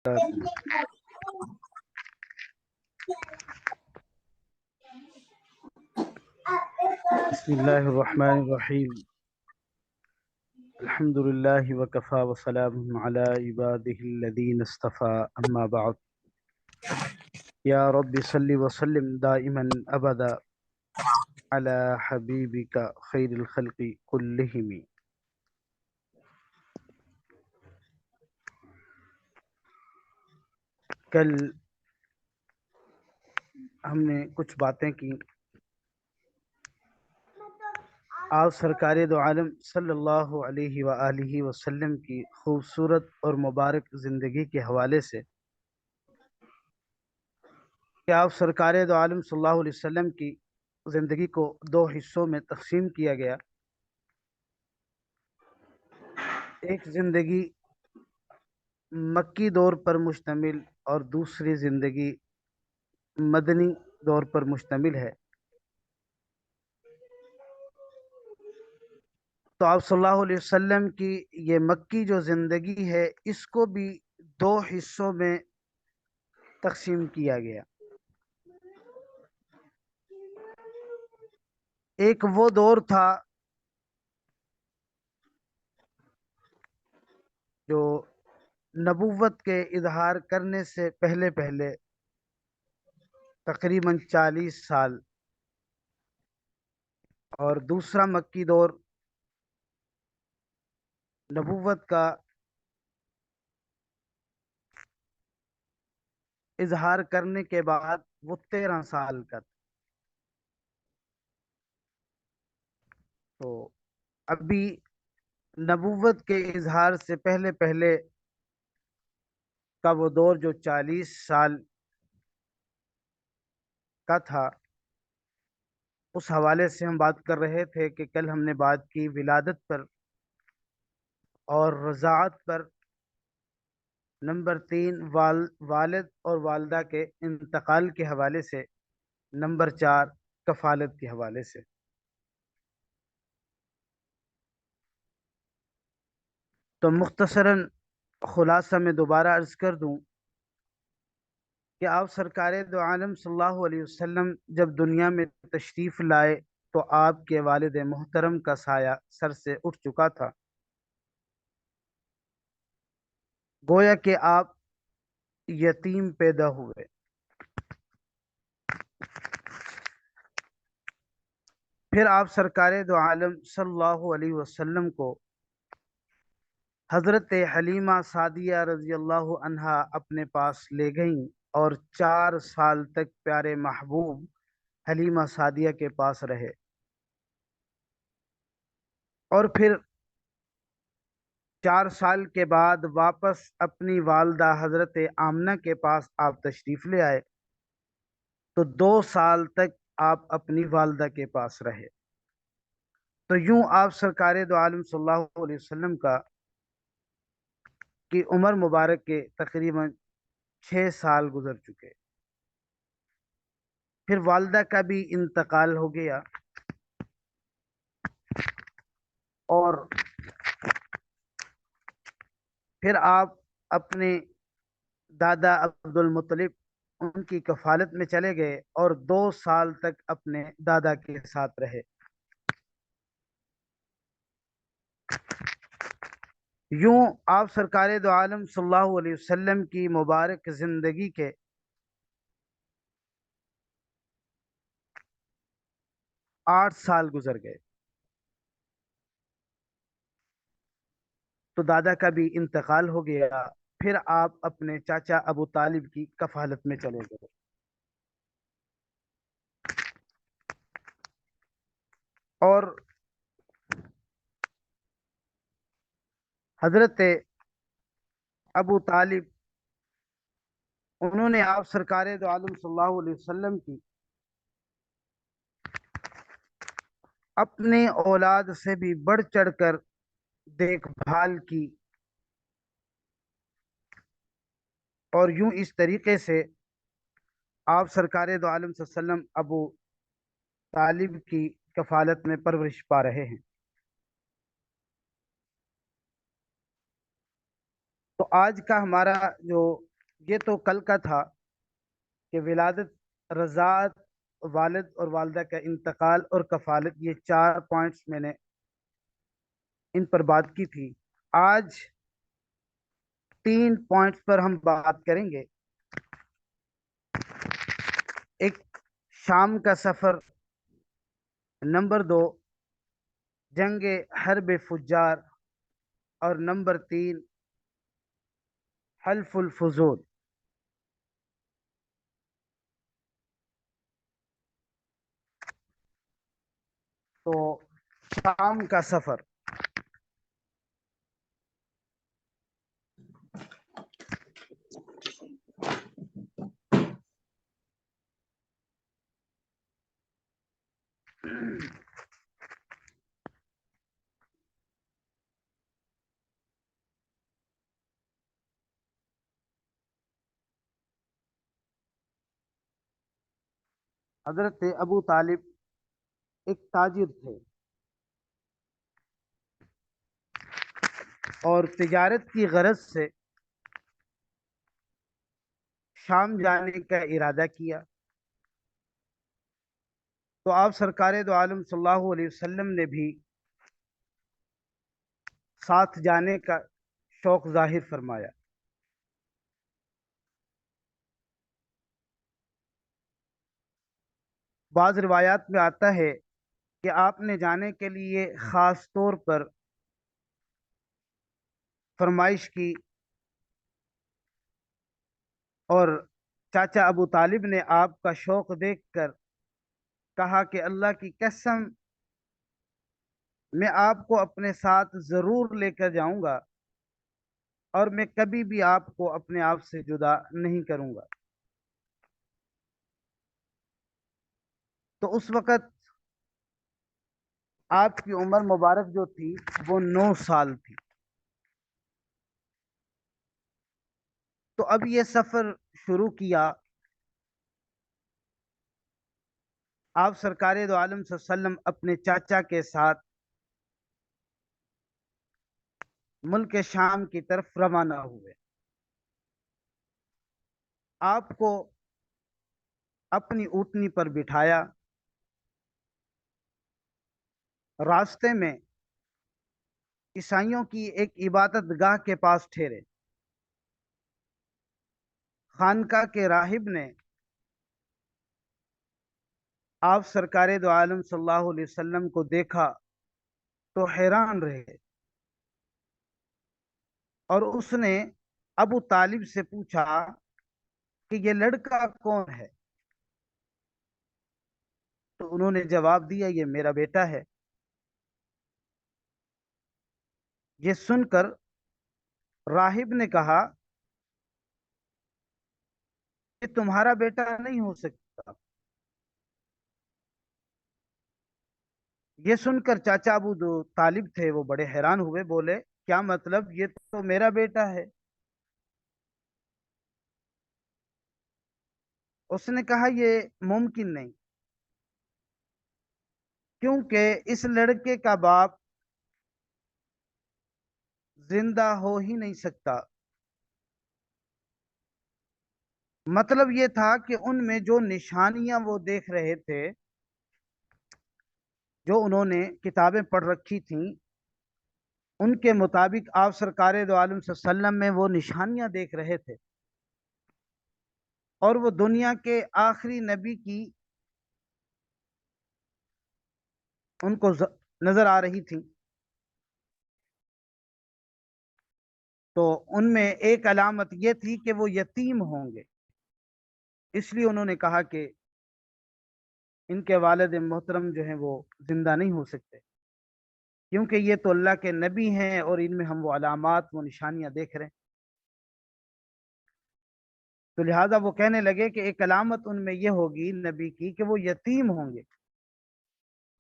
بسم اللہ الرحمن الرحیم الحمد للہ وکفا وسلام علی عبادہ الذین اصطفى اما بعد یا رب صلی وسلم دائما ابدا علی حبیبک خیر الخلق کلہم۔ کل ہم نے کچھ باتیں کی آپ سرکار دو عالم صلی اللہ علیہ وآلہ وسلم کی خوبصورت اور مبارک زندگی کے حوالے سے کہ آپ سرکار دو عالم صلی اللہ علیہ وسلم کی زندگی کو دو حصوں میں تقسیم کیا گیا۔ ایک زندگی مکی دور پر مشتمل اور دوسری زندگی مدنی دور پر مشتمل ہے۔ تو آپ صلی اللہ علیہ وسلم کی یہ مکی جو زندگی ہے اس کو بھی دو حصوں میں تقسیم کیا گیا۔ ایک وہ دور تھا جو نبوت کے اظہار کرنے سے پہلے پہلے تقریباً 40 سال، اور دوسرا مکی دور نبوت کا اظہار کرنے کے بعد وہ 13 سال کا تھا۔ تو ابھی نبوت کے اظہار سے پہلے پہلے کا وہ دور جو 40 سال کا تھا، اس حوالے سے ہم بات کر رہے تھے کہ کل ہم نے بات کی ولادت پر اور رضاعت پر، نمبر 3 والد اور والدہ کے انتقال کے حوالے سے، نمبر 4 کفالت کے حوالے سے۔ تو مختصراً خلاصہ میں دوبارہ عرض کر دوں کہ آپ سرکار دو عالم صلی اللہ علیہ وسلم جب دنیا میں تشریف لائے تو آپ کے والد محترم کا سایہ سر سے اٹھ چکا تھا، گویا کہ آپ یتیم پیدا ہوئے۔ پھر آپ سرکار دو عالم صلی اللہ علیہ وسلم کو حضرت حلیمہ سعدیہ رضی اللہ عنہا اپنے پاس لے گئیں اور 4 سال تک پیارے محبوب حلیمہ سعدیہ کے پاس رہے، اور پھر 4 سال کے بعد واپس اپنی والدہ حضرت آمنہ کے پاس آپ تشریف لے آئے، تو 2 سال تک آپ اپنی والدہ کے پاس رہے۔ تو یوں آپ سرکار دو عالم صلی اللہ علیہ وسلم کی عمر مبارک کے تقریباً 6 سال گزر چکے۔ پھر والدہ کا بھی انتقال ہو گیا، اور پھر آپ اپنے دادا عبد المطلب ان کی کفالت میں چلے گئے اور 2 سال تک اپنے دادا کے ساتھ رہے۔ یوں آپ سرکار دو عالم صلی اللہ علیہ وسلم کی مبارک زندگی کے 8 سال گزر گئے۔ تو دادا کا بھی انتقال ہو گیا، پھر آپ اپنے چاچا ابو طالب کی کفالت میں چلے گئے، اور حضرت ابو طالب انہوں نے آپ سرکار دو عالم صلی اللہ علیہ وسلم کی اپنے اولاد سے بھی بڑھ چڑھ کر دیکھ بھال کی، اور یوں اس طریقے سے آپ سرکار دو عالم صلی اللہ علیہ وسلم ابو طالب کی کفالت میں پرورش پا رہے ہیں۔ تو آج کا ہمارا جو یہ تو کل کا تھا کہ ولادت، رضاعت، والد اور والدہ کا انتقال اور کفالت، یہ 4 پوائنٹس میں نے ان پر بات کی تھی۔ آج 3 پوائنٹس پر ہم بات کریں گے۔ ایک، شام کا سفر، نمبر 2 جنگ حرب فجار، اور نمبر 3 حلف الفضول۔ تو شام کا سفر، حضرت ابو طالب ایک تاجر تھے اور تجارت کی غرض سے شام جانے کا ارادہ کیا۔ تو آپ سرکار دو عالم صلی اللہ علیہ وسلم نے بھی ساتھ جانے کا شوق ظاہر فرمایا۔ بعض روایات میں آتا ہے کہ آپ نے جانے کے لیے خاص طور پر فرمائش کی، اور چاچا ابو طالب نے آپ کا شوق دیکھ کر کہا کہ اللہ کی قسم، میں آپ کو اپنے ساتھ ضرور لے کر جاؤں گا، اور میں کبھی بھی آپ کو اپنے آپ سے جدا نہیں کروں گا۔ تو اس وقت آپ کی عمر مبارک جو تھی وہ 9 سال تھی۔ تو اب یہ سفر شروع کیا۔ آپ سرکار دو عالم صلی اللہ علیہ وسلم اپنے چاچا کے ساتھ ملک شام کی طرف روانہ ہوئے۔ آپ کو اپنی اونٹنی پر بٹھایا، راستے میں عیسائیوں کی ایک عبادت گاہ کے پاس ٹھہرے۔ خانقاہ کے راہب نے آپ سرکار دو عالم صلی اللہ علیہ وسلم کو دیکھا تو حیران رہے، اور اس نے ابو طالب سے پوچھا کہ یہ لڑکا کون ہے؟ تو انہوں نے جواب دیا، یہ میرا بیٹا ہے۔ یہ سن کر راہب نے کہا کہ تمہارا بیٹا نہیں ہو سکتا۔ یہ سن کر چاچا ابو جو طالب تھے وہ بڑے حیران ہوئے، بولے کیا مطلب؟ یہ تو میرا بیٹا ہے۔ اس نے کہا یہ ممکن نہیں، کیونکہ اس لڑکے کا باپ زندہ ہو ہی نہیں سکتا۔ مطلب یہ تھا کہ ان میں جو نشانیاں وہ دیکھ رہے تھے، جو انہوں نے کتابیں پڑھ رکھی تھیں، ان کے مطابق آپ سرکار دو عالم صلی اللہ علیہ وسلم میں وہ نشانیاں دیکھ رہے تھے، اور وہ دنیا کے آخری نبی کی ان کو نظر آ رہی تھی۔ تو ان میں ایک علامت یہ تھی کہ وہ یتیم ہوں گے، اس لیے انہوں نے کہا کہ ان کے والد محترم جو ہیں وہ زندہ نہیں ہو سکتے، کیونکہ یہ تو اللہ کے نبی ہیں اور ان میں ہم وہ علامات، وہ نشانیاں دیکھ رہے ہیں۔ تو لہٰذا وہ کہنے لگے کہ ایک علامت ان میں یہ ہوگی نبی کی کہ وہ یتیم ہوں گے،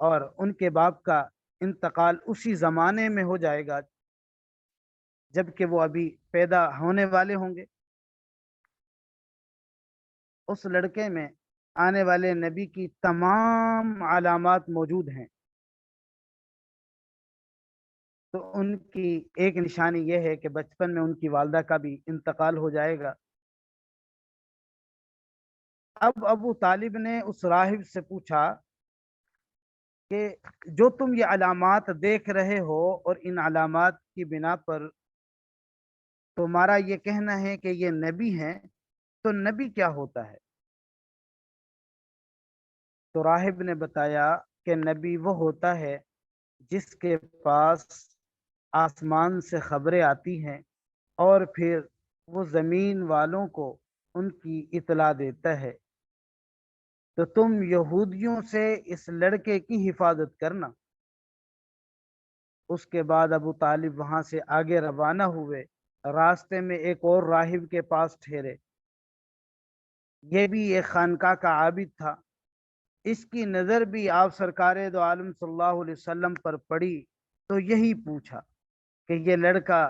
اور ان کے باپ کا انتقال اسی زمانے میں ہو جائے گا جبکہ وہ ابھی پیدا ہونے والے ہوں گے۔ اس لڑکے میں آنے والے نبی کی تمام علامات موجود ہیں۔ تو ان کی ایک نشانی یہ ہے کہ بچپن میں ان کی والدہ کا بھی انتقال ہو جائے گا، اب ابو طالب نے اس راہب سے پوچھا کہ جو تم یہ علامات دیکھ رہے ہو اور ان علامات کی بنا پر تمہارا یہ کہنا ہے کہ یہ نبی ہیں، تو نبی کیا ہوتا ہے؟ تو راہب نے بتایا کہ نبی وہ ہوتا ہے جس کے پاس آسمان سے خبریں آتی ہیں اور پھر وہ زمین والوں کو ان کی اطلاع دیتا ہے۔ تو تم یہودیوں سے اس لڑکے کی حفاظت کرنا۔ اس کے بعد ابو طالب وہاں سے آگے روانہ ہوئے۔ راستے میں ایک اور راہب کے پاس ٹھہرے۔ یہ بھی ایک خانقاہ کا عابد تھا۔ اس کی نظر بھی آپ سرکار دو عالم صلی اللہ علیہ وسلم پر پڑی تو یہی پوچھا کہ یہ لڑکا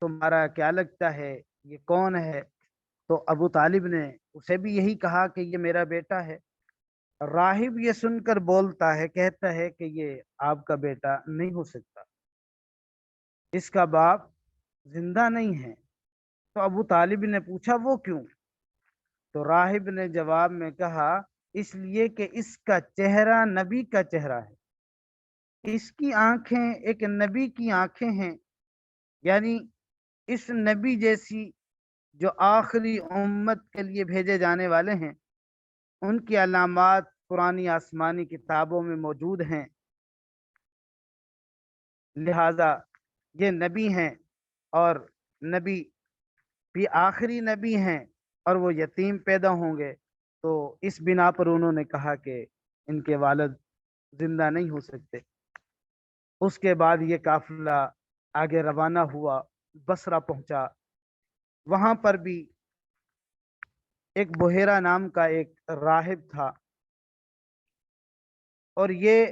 تمہارا کیا لگتا ہے، یہ کون ہے؟ تو ابو طالب نے اسے بھی یہی کہا کہ یہ میرا بیٹا ہے۔ راہب یہ سن کر بولتا ہے، کہتا ہے کہ یہ آپ کا بیٹا نہیں ہو سکتا، اس کا باپ زندہ نہیں ہے۔ تو ابو طالب نے پوچھا وہ کیوں؟ تو راہب نے جواب میں کہا اس لیے کہ اس کا چہرہ نبی کا چہرہ ہے، اس کی آنکھیں ایک نبی کی آنکھیں ہیں، یعنی اس نبی جیسی جو آخری امت کے لیے بھیجے جانے والے ہیں ان کی علامات پرانی آسمانی کتابوں میں موجود ہیں، لہذا یہ نبی ہیں اور نبی بھی آخری نبی ہیں اور وہ یتیم پیدا ہوں گے۔ تو اس بنا پر انہوں نے کہا کہ ان کے والد زندہ نہیں ہو سکتے۔ اس کے بعد یہ قافلہ آگے روانہ ہوا، بصرہ پہنچا۔ وہاں پر بھی ایک بحیرہ نام کا ایک راہب تھا اور یہ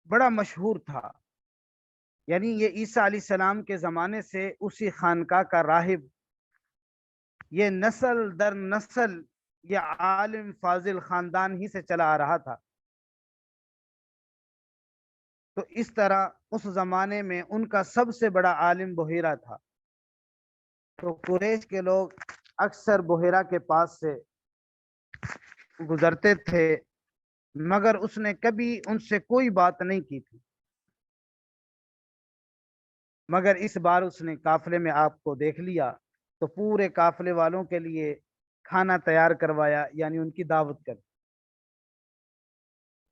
بڑا مشہور تھا، یعنی یہ عیسیٰ علیہ السلام کے زمانے سے اسی خانقاہ کا راہب، یہ نسل در نسل یہ عالم فاضل خاندان ہی سے چلا آ رہا تھا۔ تو اس طرح اس زمانے میں ان کا سب سے بڑا عالم بحیرہ تھا۔ تو قریش کے لوگ اکثر بحیرہ کے پاس سے گزرتے تھے، مگر اس نے کبھی ان سے کوئی بات نہیں کی تھی۔ مگر اس بار اس نے قافلے میں آپ کو دیکھ لیا تو پورے قافلے والوں کے لیے کھانا تیار کروایا، یعنی ان کی دعوت کر۔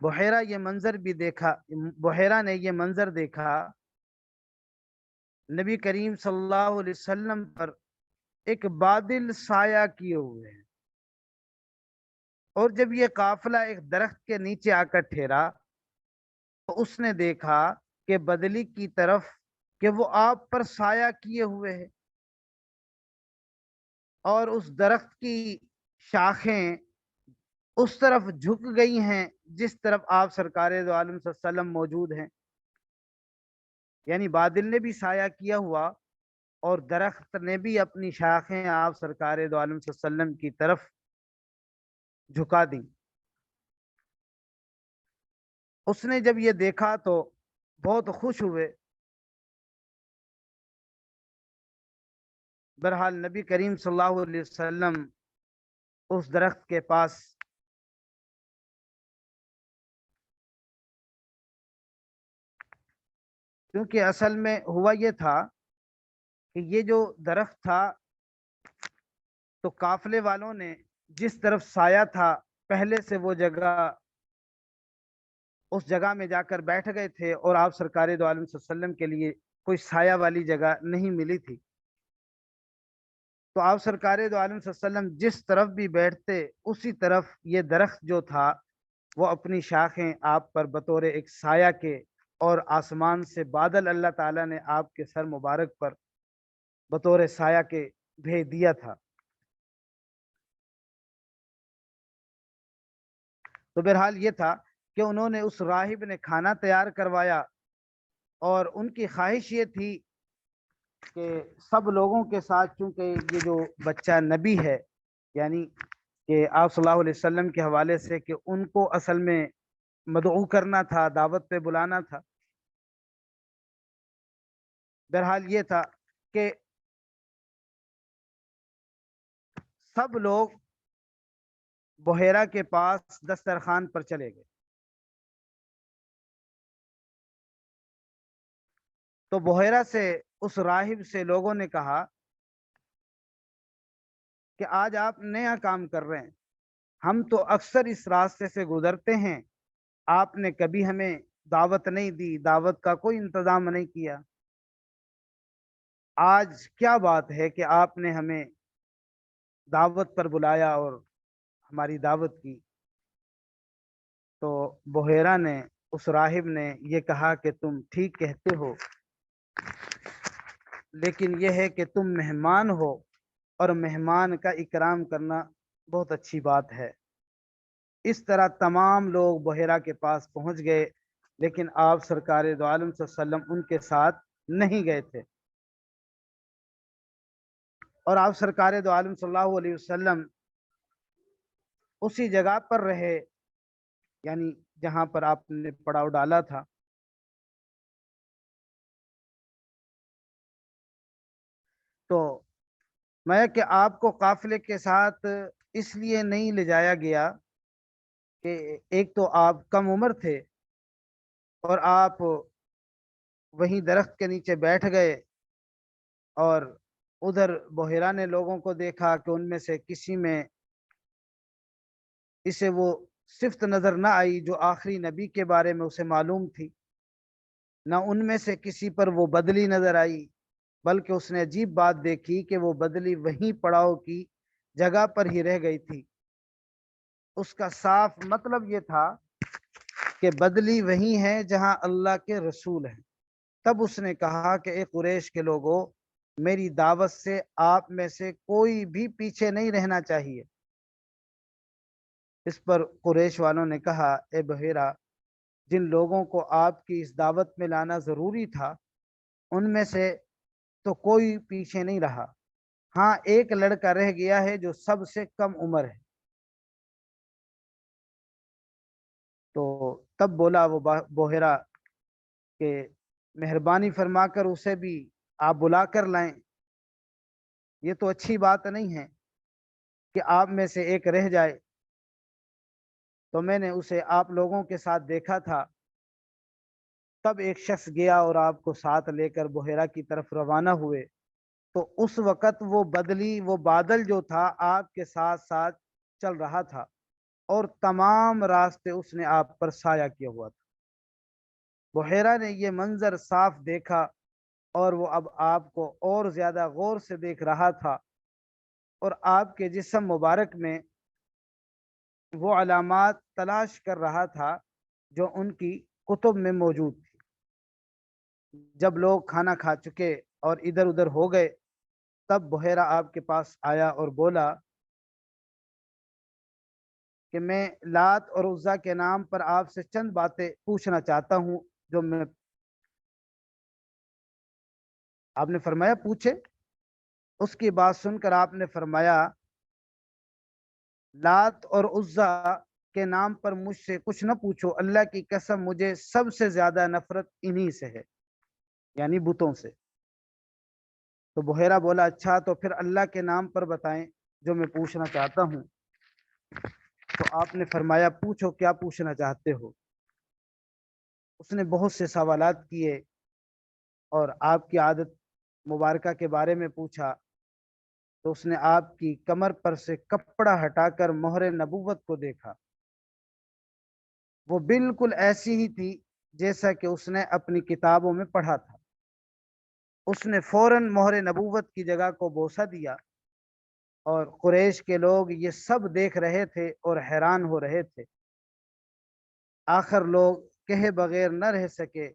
بحیرہ نے یہ منظر دیکھا، نبی کریم صلی اللہ علیہ وسلم پر ایک بادل سایہ کیے ہوئے ہیں، اور جب یہ قافلہ ایک درخت کے نیچے آ کر ٹھہرا تو اس نے دیکھا کہ بدلی کی طرف کہ وہ آپ پر سایہ کیے ہوئے ہے، اور اس درخت کی شاخیں اس طرف جھک گئی ہیں جس طرف آپ سرکار دو عالم صلی اللہ علیہ وسلم موجود ہیں، یعنی بادل نے بھی سایہ کیا ہوا اور درخت نے بھی اپنی شاخیں آپ سرکار دو عالم صلی اللہ علیہ وسلم کی طرف جھکا دی۔ اس نے جب یہ دیکھا تو بہت خوش ہوئے۔ بہرحال نبی کریم صلی اللہ علیہ وسلم اس درخت کے پاس کیونکہ اصل میں ہوا یہ تھا کہ یہ جو درخت تھا تو قافلے والوں نے جس طرف سایہ تھا پہلے سے وہ جگہ اس جگہ میں جا کر بیٹھ گئے تھے، اور آپ سرکار دو عالم صلی اللہ علیہ وسلم کے لیے کوئی سایہ والی جگہ نہیں ملی تھی۔ تو آپ سرکار دو عالم صلی اللہ علیہ وسلم جس طرف بھی بیٹھتے اسی طرف یہ درخت جو تھا وہ اپنی شاخیں آپ پر بطور ایک سایہ کے، اور آسمان سے بادل اللہ تعالیٰ نے آپ کے سر مبارک پر بطور سایہ کے بھیج دیا تھا۔ تو بہرحال یہ تھا کہ انہوں نے اس راہب نے کھانا تیار کروایا، اور ان کی خواہش یہ تھی کہ سب لوگوں کے ساتھ، چونکہ یہ جو بچہ نبی ہے، یعنی کہ آپ صلی اللہ علیہ وسلم کے حوالے سے کہ ان کو اصل میں مدعو کرنا تھا، دعوت پہ بلانا تھا۔ بہرحال یہ تھا کہ سب لوگ بحیرہ کے پاس دسترخوان پر چلے گئے۔ تو بحیرہ سے اس راہب سے لوگوں نے کہا کہ آج آپ نیا کام کر رہے ہیں، ہم تو اکثر اس راستے سے گزرتے ہیں، آپ نے کبھی ہمیں دعوت نہیں دی، دعوت کا کوئی انتظام نہیں کیا، آج کیا بات ہے کہ آپ نے ہمیں دعوت پر بلایا اور ہماری دعوت کی؟ تو بحیرہ نے، اس راہب نے یہ کہا کہ تم ٹھیک کہتے ہو، لیکن یہ ہے کہ تم مہمان ہو اور مہمان کا اکرام کرنا بہت اچھی بات ہے۔ اس طرح تمام لوگ بحیرہ کے پاس پہنچ گئے، لیکن آپ سرکار دو عالم صلی اللہ علیہ وسلم ان کے ساتھ نہیں گئے تھے، اور آپ سرکار دو عالم صلی اللہ علیہ وسلم اسی جگہ پر رہے، یعنی جہاں پر آپ نے پڑاؤ ڈالا تھا۔ تو میں کہ آپ کو قافلے کے ساتھ اس لیے نہیں لے جایا گیا کہ ایک تو آپ کم عمر تھے، اور آپ وہیں درخت کے نیچے بیٹھ گئے، اور ادھر بحیرہ نے لوگوں کو دیکھا کہ ان میں سے کسی میں اسے وہ صفت نظر نہ آئی جو آخری نبی کے بارے میں اسے معلوم تھی، نہ ان میں سے کسی پر وہ بدلی نظر آئی، بلکہ اس نے عجیب بات دیکھی کہ وہ بدلی وہیں پڑاؤ کی جگہ پر ہی رہ گئی تھی۔ اس کا صاف مطلب یہ تھا کہ بدلی وہی ہے جہاں اللہ کے رسول ہیں۔ تب اس نے کہا کہ اے قریش کے لوگوں، میری دعوت سے آپ میں سے کوئی بھی پیچھے نہیں رہنا چاہیے۔ اس پر قریش والوں نے کہا اے بحیرہ، جن لوگوں کو آپ کی اس دعوت میں لانا ضروری تھا ان میں سے تو کوئی پیچھے نہیں رہا، ہاں ایک لڑکا رہ گیا ہے جو سب سے کم عمر ہے۔ تو تب بولا وہ بحیرہ کہ مہربانی فرما کر اسے بھی آپ بلا کر لائیں، یہ تو اچھی بات نہیں ہے کہ آپ میں سے ایک رہ جائے۔ تو میں نے اسے آپ لوگوں کے ساتھ دیکھا تھا، تب ایک شخص گیا اور آپ کو ساتھ لے کر بحیرہ کی طرف روانہ ہوئے، تو اس وقت وہ بدلی، وہ بادل جو تھا آپ کے ساتھ ساتھ چل رہا تھا، اور تمام راستے اس نے آپ پر سایہ کیا ہوا تھا۔ بحیرہ نے یہ منظر صاف دیکھا، اور وہ اب آپ کو اور زیادہ غور سے دیکھ رہا تھا، اور آپ کے جسم مبارک میں وہ علامات تلاش کر رہا تھا جو ان کی کتب میں موجود تھی۔ جب لوگ کھانا کھا چکے اور ادھر ادھر ہو گئے، تب بحیرہ آپ کے پاس آیا اور بولا کہ میں لات اور عزا کے نام پر آپ سے چند باتیں پوچھنا چاہتا ہوں، جو میں آپ نے فرمایا پوچھے۔ اس کی بات سن کر آپ نے فرمایا لات اور عزا کے نام پر مجھ سے کچھ نہ پوچھو، اللہ کی قسم مجھے سب سے زیادہ نفرت انہی سے ہے، یعنی بتوں سے۔ تو بحیرہ بولا اچھا تو پھر اللہ کے نام پر بتائیں جو میں پوچھنا چاہتا ہوں۔ تو آپ نے فرمایا پوچھو کیا پوچھنا چاہتے ہو۔ اس نے بہت سے سوالات کیے اور آپ کی عادت مبارکہ کے بارے میں پوچھا، تو اس نے آپ کی کمر پر سے کپڑا ہٹا کر مہر نبوت کو دیکھا، وہ بالکل ایسی ہی تھی جیسا کہ اس نے اپنی کتابوں میں پڑھا تھا۔ اس نے فوراً مہر نبوت کی جگہ کو بوسہ دیا، اور قریش کے لوگ یہ سب دیکھ رہے تھے اور حیران ہو رہے تھے۔ آخر لوگ کہے بغیر نہ رہ سکے،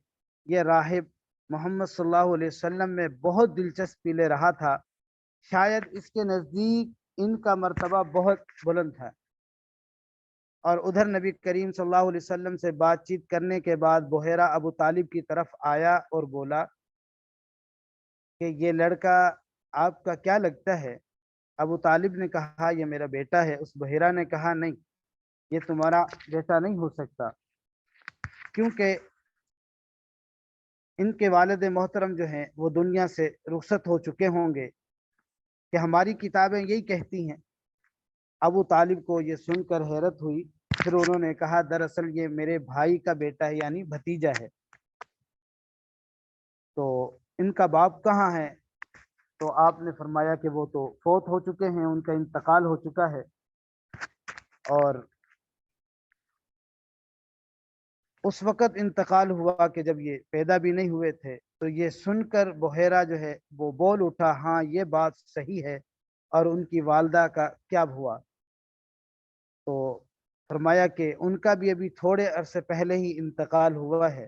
یہ راہب محمد صلی اللہ علیہ وسلم میں بہت دلچسپی لے رہا تھا، شاید اس کے نزدیک ان کا مرتبہ بہت بلند تھا۔ اور ادھر نبی کریم صلی اللہ علیہ وسلم سے بات چیت کرنے کے بعد بحیرہ ابو طالب کی طرف آیا اور بولا کہ یہ لڑکا آپ کا کیا لگتا ہے؟ ابو طالب نے کہا یہ میرا بیٹا ہے۔ اس بحیرہ نے کہا نہیں، یہ تمہارا بیٹا نہیں ہو سکتا، کیونکہ ان کے والد محترم جو ہیں وہ دنیا سے رخصت ہو چکے ہوں گے، کہ ہماری کتابیں یہی کہتی ہیں ابو طالب کو یہ سن کر حیرت ہوئی، پھر انہوں نے کہا دراصل یہ میرے بھائی کا بیٹا ہے، یعنی بھتیجا ہے، تو ان کا باپ کہاں ہے؟ تو آپ نے فرمایا کہ وہ تو فوت ہو چکے ہیں، ان کا انتقال ہو چکا ہے۔ اور اس وقت انتقال ہوا کہ جب یہ پیدا بھی نہیں ہوئے تھے، تو یہ سن کر بحیرہ جو ہے وہ بول اٹھا، ہاں یہ بات صحیح ہے، اور ان کی والدہ کا کیا ہوا؟ تو فرمایا کہ ان کا بھی ابھی تھوڑے عرصے پہلے ہی انتقال ہوا ہے۔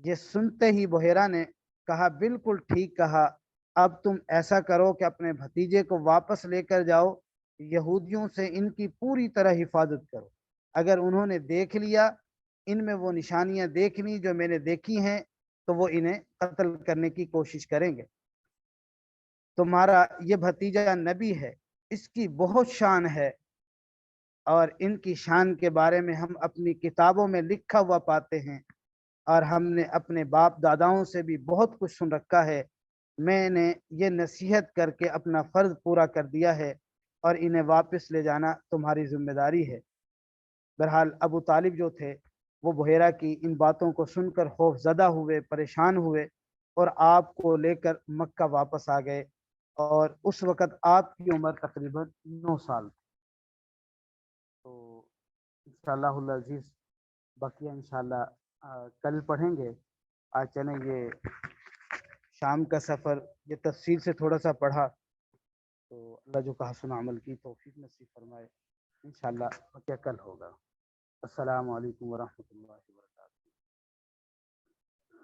یہ سنتے ہی بحیرہ نے کہا بالکل ٹھیک کہا، اب تم ایسا کرو کہ اپنے بھتیجے کو واپس لے کر جاؤ، یہودیوں سے ان کی پوری طرح حفاظت کرو، اگر انہوں نے دیکھ لیا، ان میں وہ نشانیاں دیکھ لی جو میں نے دیکھی ہیں، تو وہ انہیں قتل کرنے کی کوشش کریں گے۔ تمہارا یہ بھتیجا نبی ہے، اس کی بہت شان ہے، اور ان کی شان کے بارے میں ہم اپنی کتابوں میں لکھا ہوا پاتے ہیں، اور ہم نے اپنے باپ داداؤں سے بھی بہت کچھ سن رکھا ہے۔ میں نے یہ نصیحت کر کے اپنا فرض پورا کر دیا ہے، اور انہیں واپس لے جانا تمہاری ذمہ داری ہے۔ بہرحال ابو طالب جو تھے وہ بحیرہ کی ان باتوں کو سن کر خوف زدہ ہوئے، پریشان ہوئے، اور آپ کو لے کر مکہ واپس آ گئے، اور اس وقت آپ کی عمر تقریباً 9 سال تھی۔ تو انشاءاللہ العزیز بقیہ انشاءاللہ کل پڑھیں گے۔ آج چلیں یہ شام کا سفر یہ تفصیل سے تھوڑا سا پڑھا، تو اللہ جو کہا سنا عمل کی توفیق نصیب فرمائے۔ انشاءاللہ بقیہ کل ہوگا۔ السلام علیکم ورحمۃ اللہ وبرکاتہ۔